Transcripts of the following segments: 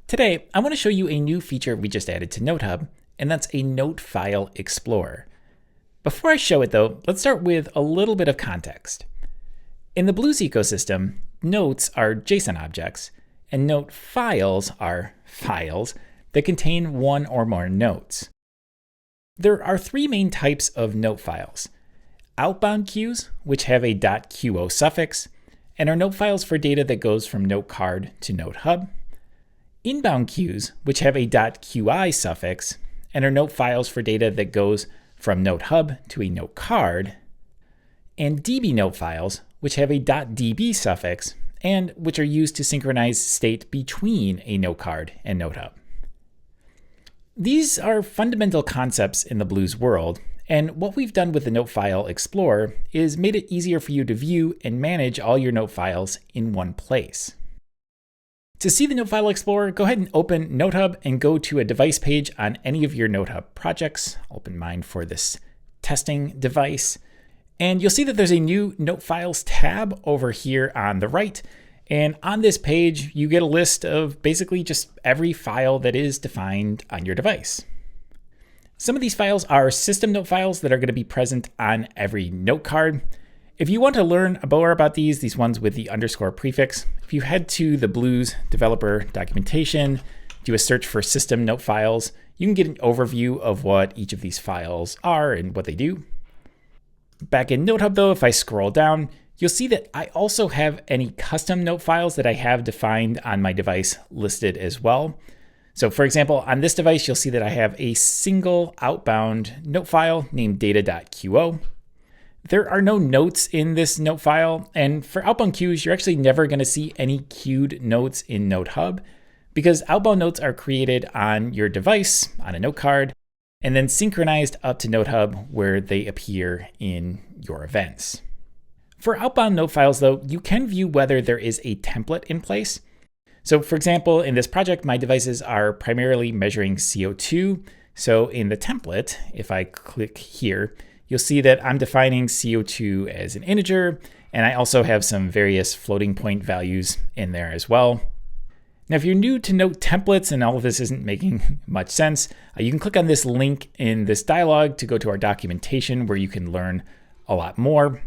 Today, I want to show you a new feature we just added to Notehub, and that's a Notefile Explorer. Before I show it though, let's start with a little bit of context. In the Blues ecosystem, notes are JSON objects, and Notefiles are files that contain one or more notes. There are three main types of Notefiles: outbound queues, which have a .qo suffix, and are Notefiles for data that goes from Notecard to Notehub; inbound queues, which have a .qi suffix, and are Notefiles for data that goes from Notehub to a Notecard; and DB Notefiles, which have a .db suffix, and which are used to synchronize state between a Notecard and Notehub. These are fundamental concepts in the Blues world, and what we've done with the Notefile Explorer is made it easier for you to view and manage all your Notefiles in one place. To see the Notefile Explorer, go ahead and open Notehub and go to a device page on any of your Notehub projects. I'll open mine for this testing device. And you'll see that there's a new Notefiles tab over here on the right. And on this page, you get a list of basically just every file that is defined on your device. Some of these files are system note files that are going to be present on every note card. If you want to learn more about these ones with the underscore prefix, if you head to the Blues developer documentation, do a search for system note files, you can get an overview of what each of these files are and what they do. Back in Notehub though, if I scroll down, you'll see that I also have any custom note files that I have defined on my device listed as well. So for example, on this device, you'll see that I have a single outbound note file named data.qo. There are no notes in this note file, and for outbound queues, you're actually never going to see any queued notes in Notehub because outbound notes are created on your device on a note card and then synchronized up to Notehub where they appear in your events. For outbound note files though, you can view whether there is a template in place. So for example, in this project, my devices are primarily measuring CO2. So in the template, if I click here, you'll see that I'm defining CO2 as an integer, and I also have some various floating point values in there as well. Now, if you're new to note templates and all of this isn't making much sense, you can click on this link in this dialog to go to our documentation where you can learn a lot more.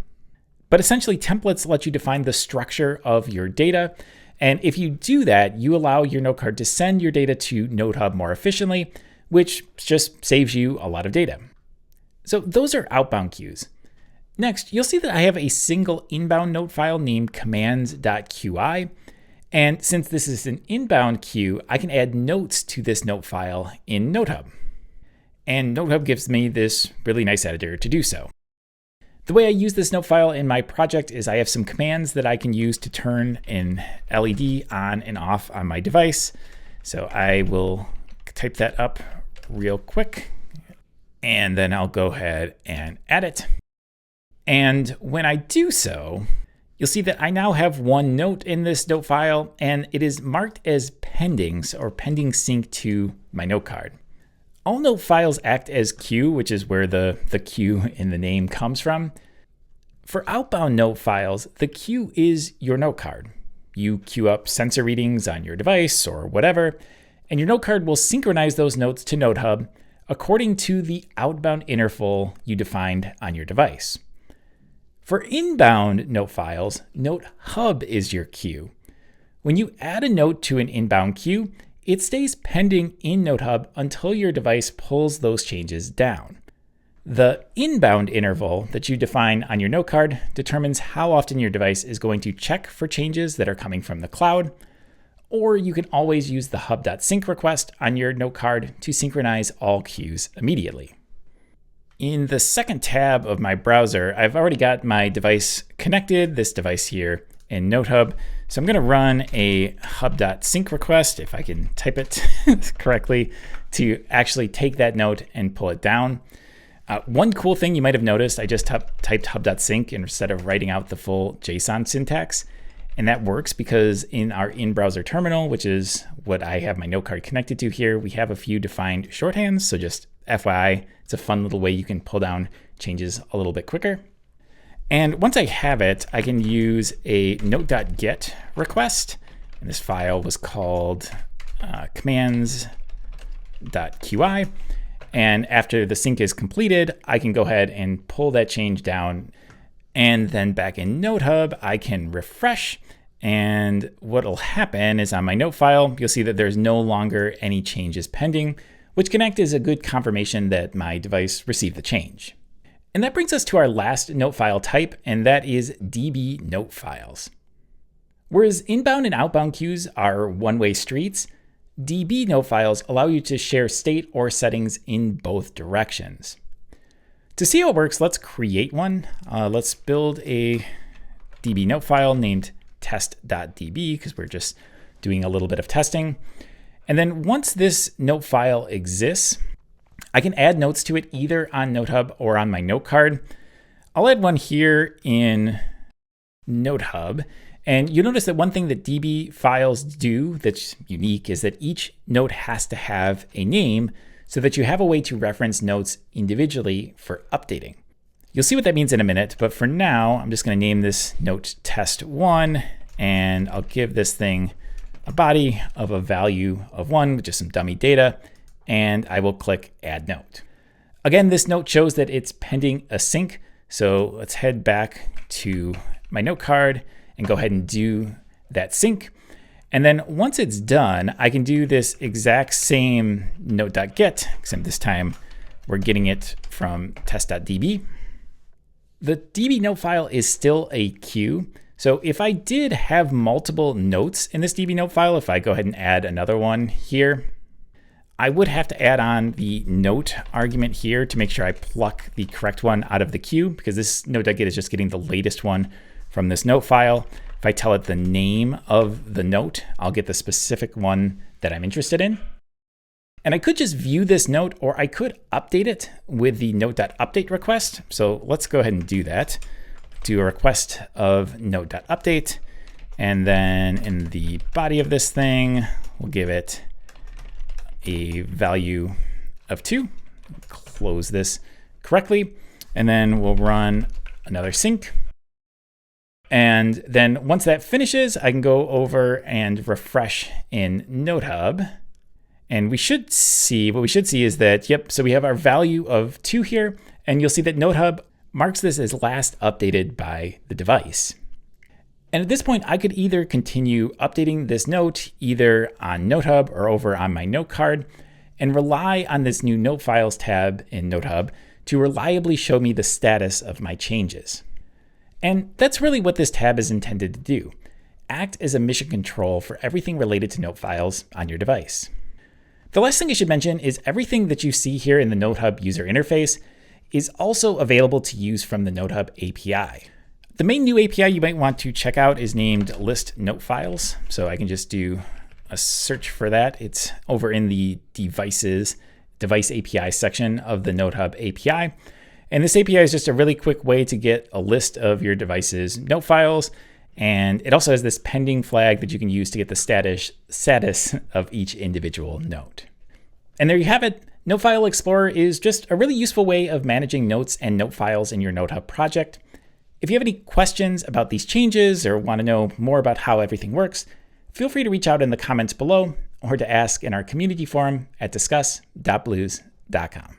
But essentially, templates let you define the structure of your data. And if you do that, you allow your Notecard to send your data to Notehub more efficiently, which just saves you a lot of data. So those are outbound queues. Next, you'll see that I have a single inbound note file named commands.qi. And since this is an inbound queue, I can add notes to this note file in Notehub. And Notehub gives me this really nice editor to do so. The way I use this note file in my project is I have some commands that I can use to turn an LED on and off on my device. So I will type that up real quick, and then I'll go ahead and add it. And when I do so, you'll see that I now have one note in this note file, and it is marked as pending, or pending sync to my note card. All note files act as queue, which is where the queue in the name comes from. For outbound note files, the queue is your note card. You queue up sensor readings on your device or whatever, and your note card will synchronize those notes to Notehub according to the outbound interval you defined on your device. For inbound note files, Notehub is your queue. When you add a note to an inbound queue, it stays pending in Notehub until your device pulls those changes down. The inbound interval that you define on your note card determines how often your device is going to check for changes that are coming from the cloud, or you can always use the hub.sync request on your note card to synchronize all queues immediately. In the second tab of my browser, I've already got my device connected, this device here in Notehub. So I'm going to run a hub.sync request, if I can type it correctly, to actually take that note and pull it down. One cool thing you might have noticed, I just typed hub.sync instead of writing out the full JSON syntax. And that works because in our in-browser terminal, which is what I have my note card connected to here, we have a few defined shorthands. So just FYI, it's a fun little way you can pull down changes a little bit quicker. And once I have it, I can use a note.get request. And this file was called commands.qi. And after the sync is completed, I can go ahead and pull that change down. And then back in Notehub, I can refresh. And what'll happen is on my note file, you'll see that there's no longer any changes pending, which can act as a good confirmation that my device received the change. And that brings us to our last Notefile type, and that is DB Notefiles. Whereas inbound and outbound queues are one-way streets, DB Notefiles allow you to share state or settings in both directions. To see how it works, let's create one. Let's build a DB Notefile named test.db because we're just doing a little bit of testing. And then once this note file exists, I can add notes to it either on Notehub or on my Notecard. I'll add one here in Notehub. And you'll notice that one thing that DB files do that's unique is that each note has to have a name so that you have a way to reference notes individually for updating. You'll see what that means in a minute, but for now, I'm just going to name this note test1, and I'll give this thing a body of a value of 1 with just some dummy data, and I will click Add Note. Again, this note shows that it's pending a sync, so let's head back to my note card and go ahead and do that sync. And then once it's done, I can do this exact same note.get, except this time we're getting it from test.db. The DB note file is still a queue. So if I did have multiple notes in this DB note file, if I go ahead and add another one here, I would have to add on the note argument here to make sure I pluck the correct one out of the queue, because this note.get is just getting the latest one from this note file. If I tell it the name of the note, I'll get the specific one that I'm interested in. And I could just view this note, or I could update it with the note.update request. So let's go ahead and do that. Do a request of note.update. And then in the body of this thing, we'll give it a value of 2. Close this correctly. And then we'll run another sync. And then once that finishes, I can go over and refresh in Notehub. And what we should see is that, yep, so we have our value of 2 here, and you'll see that Notehub marks this as last updated by the device. And at this point, I could either continue updating this note either on Notehub or over on my note card and rely on this new Notefiles tab in Notehub to reliably show me the status of my changes. And that's really what this tab is intended to do. Act as a mission control for everything related to Notefiles on your device. The last thing I should mention is everything that you see here in the Notehub user interface is also available to use from the Notehub API. The main new API you might want to check out is named List Notefiles. So I can just do a search for that. It's over in the Device API section of the Notehub API. And this API is just a really quick way to get a list of your device's note files. And it also has this pending flag that you can use to get the status of each individual note. And there you have it. Notefile Explorer is just a really useful way of managing notes and note files in your Notehub project. If you have any questions about these changes or want to know more about how everything works, feel free to reach out in the comments below or to ask in our community forum at discuss.blues.com.